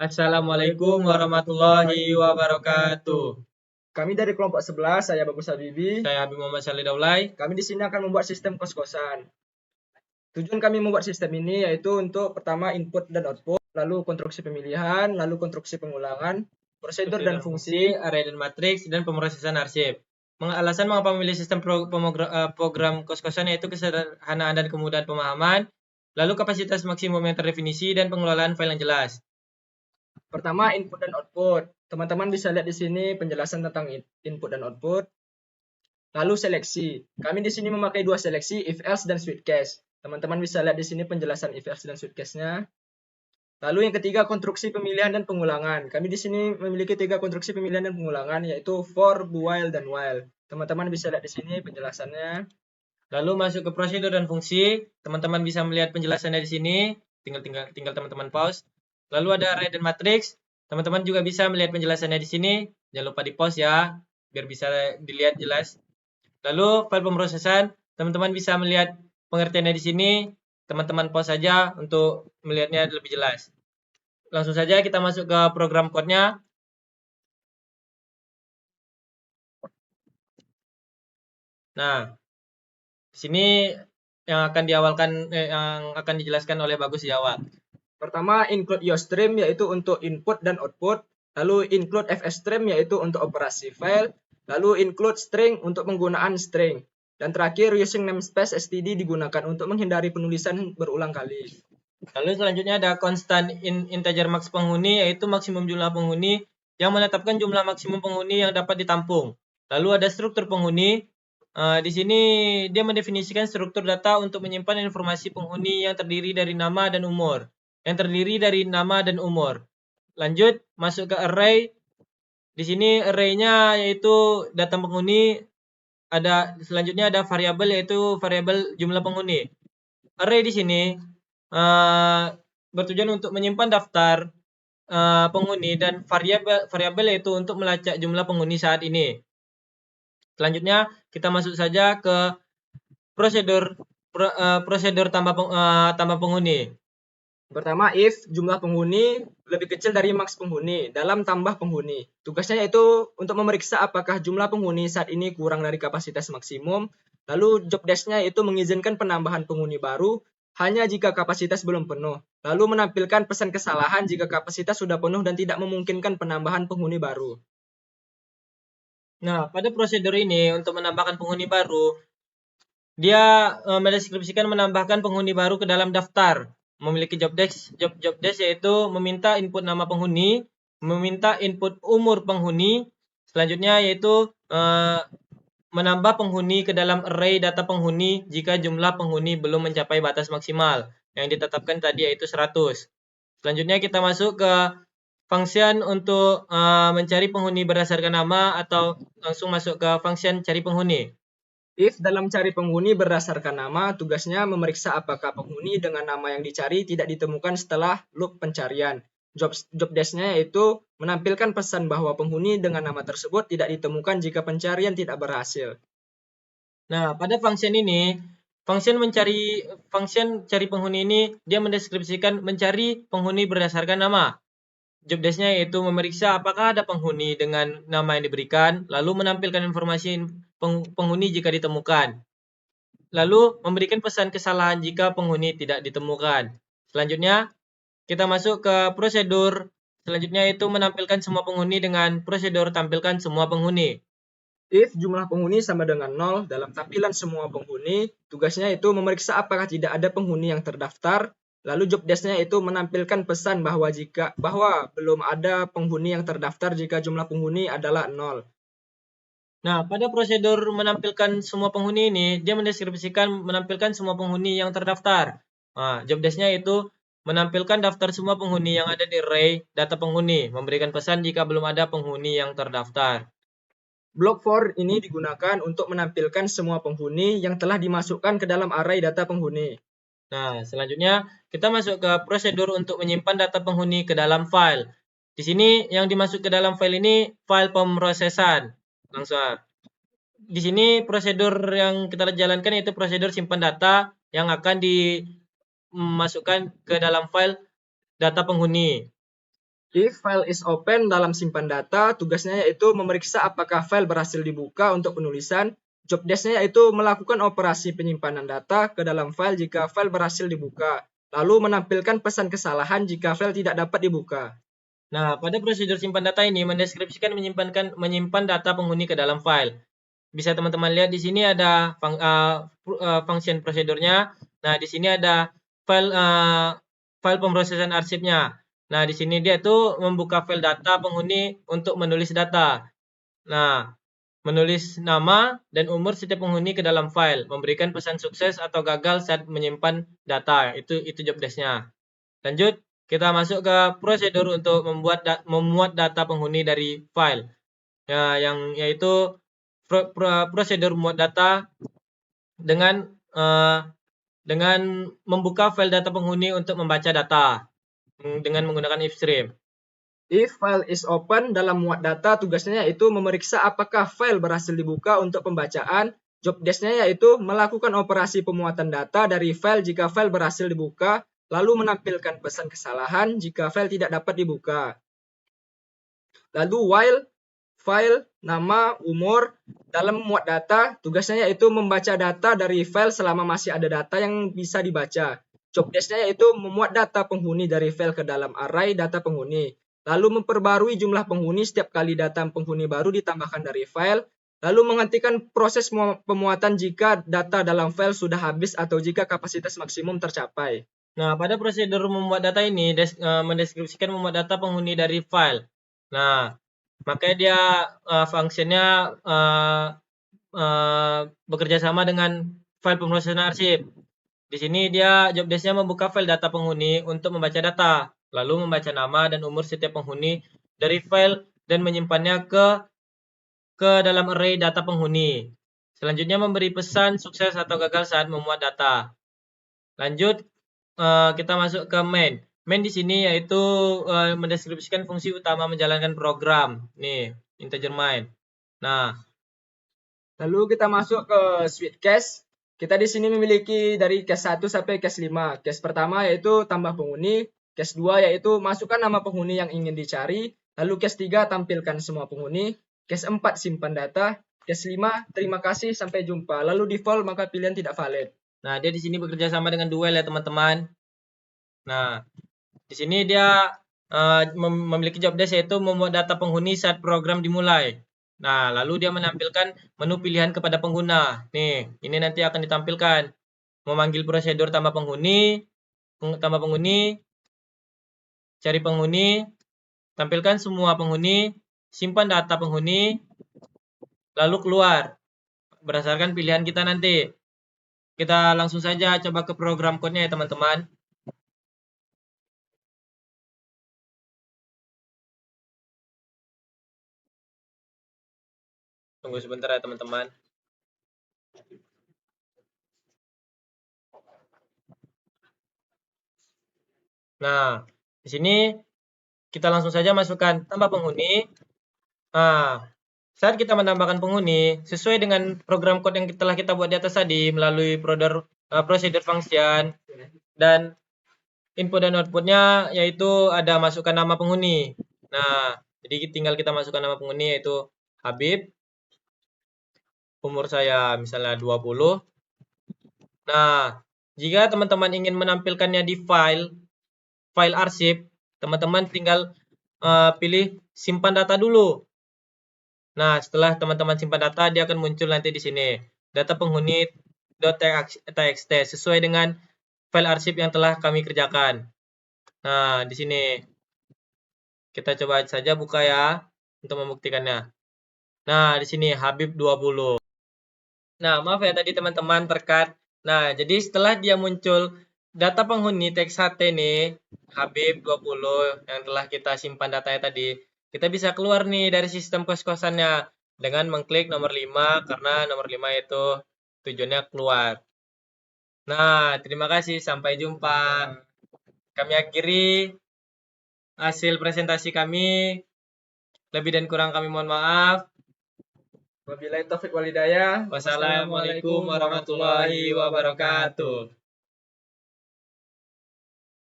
Assalamualaikum warahmatullahi wabarakatuh. Kami dari kelompok 11, saya Bagus Habibi. Saya Habib Muhammad Salih Daulay. Kami di sini akan membuat sistem kos-kosan. Tujuan kami membuat sistem ini yaitu untuk pertama input dan output, lalu konstruksi pemilihan, lalu konstruksi pengulangan, prosedur dan fungsi, array dan matriks, dan pemrosesan arsip. Alasan mengapa memilih sistem program kos-kosan yaitu kesederhanaan dan kemudahan pemahaman, lalu kapasitas maksimum yang terdefinisi, dan pengelolaan file yang jelas. Pertama, input dan output. Teman-teman bisa lihat di sini penjelasan tentang input dan output. Lalu seleksi. Kami di sini memakai dua seleksi, if else dan switch case. Teman-teman bisa lihat di sini penjelasan if else dan switch case-nya. Lalu yang ketiga, konstruksi pemilihan dan pengulangan. Kami di sini memiliki tiga konstruksi pemilihan dan pengulangan, yaitu for, while, dan while. Teman-teman bisa lihat di sini penjelasannya. Lalu masuk ke prosedur dan fungsi. Teman-teman bisa melihat penjelasannya di sini. Tinggal teman-teman pause. Lalu ada array dan matriks. Teman-teman juga bisa melihat penjelasannya di sini. Jangan lupa di pause ya, biar bisa dilihat jelas. Lalu file pemrosesan, teman-teman bisa melihat pengertiannya di sini. Teman-teman pause saja untuk melihatnya lebih jelas. Langsung saja kita masuk ke program code-nya. Nah, di sini yang akan dijelaskan oleh Bagus di awal. Pertama, include stream yaitu untuk input dan output, lalu include stream yaitu untuk operasi file, lalu include string untuk penggunaan string, dan terakhir using namespace std digunakan untuk menghindari penulisan berulang kali. Lalu selanjutnya ada constant integer max penghuni, yaitu maksimum jumlah penghuni yang menetapkan jumlah maksimum penghuni yang dapat ditampung. Lalu ada struktur penghuni. Di sini dia mendefinisikan struktur data untuk menyimpan informasi penghuni yang terdiri dari nama dan umur. Lanjut masuk ke array. Di sini array-nya yaitu data penghuni. Selanjutnya ada variabel, yaitu variabel jumlah penghuni. Array di sini bertujuan untuk menyimpan daftar penghuni, dan variabel yaitu untuk melacak jumlah penghuni saat ini. Selanjutnya kita masuk saja ke prosedur tambah penghuni. Pertama, if jumlah penghuni lebih kecil dari maks penghuni dalam tambah penghuni. Tugasnya yaitu untuk memeriksa apakah jumlah penghuni saat ini kurang dari kapasitas maksimum. Lalu job desk-nya yaitu mengizinkan penambahan penghuni baru hanya jika kapasitas belum penuh. Lalu menampilkan pesan kesalahan jika kapasitas sudah penuh dan tidak memungkinkan penambahan penghuni baru. Nah, pada prosedur ini untuk menambahkan penghuni baru, dia mendeskripsikan menambahkan penghuni baru ke dalam daftar. Memiliki job desk yaitu meminta input nama penghuni, meminta input umur penghuni, selanjutnya yaitu menambah penghuni ke dalam array data penghuni jika jumlah penghuni belum mencapai batas maksimal yang ditetapkan tadi, yaitu 100. Selanjutnya kita masuk ke function untuk mencari penghuni berdasarkan nama, atau langsung masuk ke function cari penghuni. If dalam cari penghuni berdasarkan nama, tugasnya memeriksa apakah penghuni dengan nama yang dicari tidak ditemukan setelah loop pencarian. Job desk-nya yaitu menampilkan pesan bahwa penghuni dengan nama tersebut tidak ditemukan jika pencarian tidak berhasil. Nah, pada function ini, function cari penghuni ini dia mendeskripsikan mencari penghuni berdasarkan nama. Job desk-nya yaitu memeriksa apakah ada penghuni dengan nama yang diberikan, lalu menampilkan informasi penghuni jika ditemukan. Lalu memberikan pesan kesalahan jika penghuni tidak ditemukan. Selanjutnya, kita masuk ke prosedur. Selanjutnya itu menampilkan semua penghuni dengan prosedur tampilkan semua penghuni. If jumlah penghuni sama dengan 0 dalam tampilan semua penghuni, tugasnya itu memeriksa apakah tidak ada penghuni yang terdaftar. Lalu job desk-nya itu menampilkan pesan bahwa belum ada penghuni yang terdaftar jika jumlah penghuni adalah 0. Nah, pada prosedur menampilkan semua penghuni ini, dia mendeskripsikan menampilkan semua penghuni yang terdaftar. Nah, job desk-nya itu menampilkan daftar semua penghuni yang ada di array data penghuni, memberikan pesan jika belum ada penghuni yang terdaftar. Block for ini digunakan untuk menampilkan semua penghuni yang telah dimasukkan ke dalam array data penghuni. Nah, selanjutnya kita masuk ke prosedur untuk menyimpan data penghuni ke dalam file. Di sini yang dimasuk ke dalam file ini file pemrosesan. Langsung. Di sini prosedur yang kita jalankan yaitu prosedur simpan data yang akan dimasukkan ke dalam file data penghuni. If file is open dalam simpan data, tugasnya yaitu memeriksa apakah file berhasil dibuka untuk penulisan. Job desk-nya yaitu melakukan operasi penyimpanan data ke dalam file jika file berhasil dibuka, lalu menampilkan pesan kesalahan jika file tidak dapat dibuka. Nah, pada prosedur simpan data ini mendeskripsikan menyimpan data penghuni ke dalam file. Bisa teman-teman lihat di sini ada function prosedurnya. Nah, di sini ada file pemrosesan arsipnya. Nah, di sini dia tuh membuka file data penghuni untuk menulis data. Nah, menulis nama dan umur setiap penghuni ke dalam file, memberikan pesan sukses atau gagal saat menyimpan data. Itu job desk-nya. Lanjut, kita masuk ke prosedur untuk memuat data penghuni dari file. Ya, yaitu prosedur memuat data dengan membuka file data penghuni untuk membaca data dengan menggunakan if stream. If file is open dalam muat data, tugasnya yaitu memeriksa apakah file berhasil dibuka untuk pembacaan. Job desk-nya yaitu melakukan operasi pemuatan data dari file jika file berhasil dibuka, lalu menampilkan pesan kesalahan jika file tidak dapat dibuka. Lalu while file, nama, umur, dalam memuat data, tugasnya yaitu membaca data dari file selama masih ada data yang bisa dibaca. Job desk-nya yaitu memuat data penghuni dari file ke dalam array data penghuni. Lalu memperbarui jumlah penghuni setiap kali data penghuni baru ditambahkan dari file, lalu menghentikan proses pemuatan jika data dalam file sudah habis atau jika kapasitas maksimum tercapai. Nah, pada prosedur membuat data ini mendeskripsikan membuat data penghuni dari file. Nah, makanya dia fungsinya bekerja sama dengan file pemrosesan arsip. Di sini dia job desk-nya membuka file data penghuni untuk membaca data, lalu membaca nama dan umur setiap penghuni dari file dan menyimpannya ke dalam array data penghuni. Selanjutnya memberi pesan sukses atau gagal saat memuat data. Lanjut, kita masuk ke main. Main di sini yaitu mendeskripsikan fungsi utama menjalankan program. Nih, integer main. Nah, lalu kita masuk ke switch case. Kita di sini memiliki dari case 1 sampai case 5. Case pertama yaitu tambah penghuni, case 2 yaitu masukkan nama penghuni yang ingin dicari, lalu case 3 tampilkan semua penghuni, case 4 simpan data, case 5 terima kasih sampai jumpa. Lalu default maka pilihan tidak valid. Nah, dia di sini bekerja sama dengan duel ya, teman-teman. Nah, di sini dia memiliki job desk yaitu membuat data penghuni saat program dimulai. Nah, lalu dia menampilkan menu pilihan kepada pengguna. Nih, ini nanti akan ditampilkan. Memanggil prosedur tambah penghuni, cari penghuni, tampilkan semua penghuni, simpan data penghuni, lalu keluar. Berdasarkan pilihan kita nanti. Kita langsung saja coba ke program code-nya ya, teman-teman. Tunggu sebentar ya, teman-teman. Nah, di sini kita langsung saja masukkan tambah penghuni. Nah, saat kita menambahkan penghuni, sesuai dengan program code yang telah kita buat di atas tadi melalui prosedur function dan input dan outputnya yaitu ada masukkan nama penghuni. Nah, jadi tinggal kita masukkan nama penghuni yaitu Habib. Umur saya misalnya 20. Nah, jika teman-teman ingin menampilkannya di file arsip, teman-teman tinggal pilih simpan data dulu. Nah, setelah teman-teman simpan data, dia akan muncul nanti di sini. Data penghuni.txt sesuai dengan file arsip yang telah kami kerjakan. Nah, di sini kita coba saja buka ya untuk membuktikannya. Nah, di sini Habib 20. Nah, maaf ya tadi teman-teman terkat. Nah, jadi setelah dia muncul data penghuni txt nih, Habib 20 yang telah kita simpan datanya tadi, kita bisa keluar nih dari sistem kos-kosannya dengan mengklik nomor 5 karena nomor 5 itu tujuannya keluar. Nah, terima kasih. Sampai jumpa. Kami akhiri hasil presentasi kami. Lebih dan kurang kami mohon maaf. Wabillahi taufik walhidayah. Wassalamualaikum warahmatullahi wabarakatuh.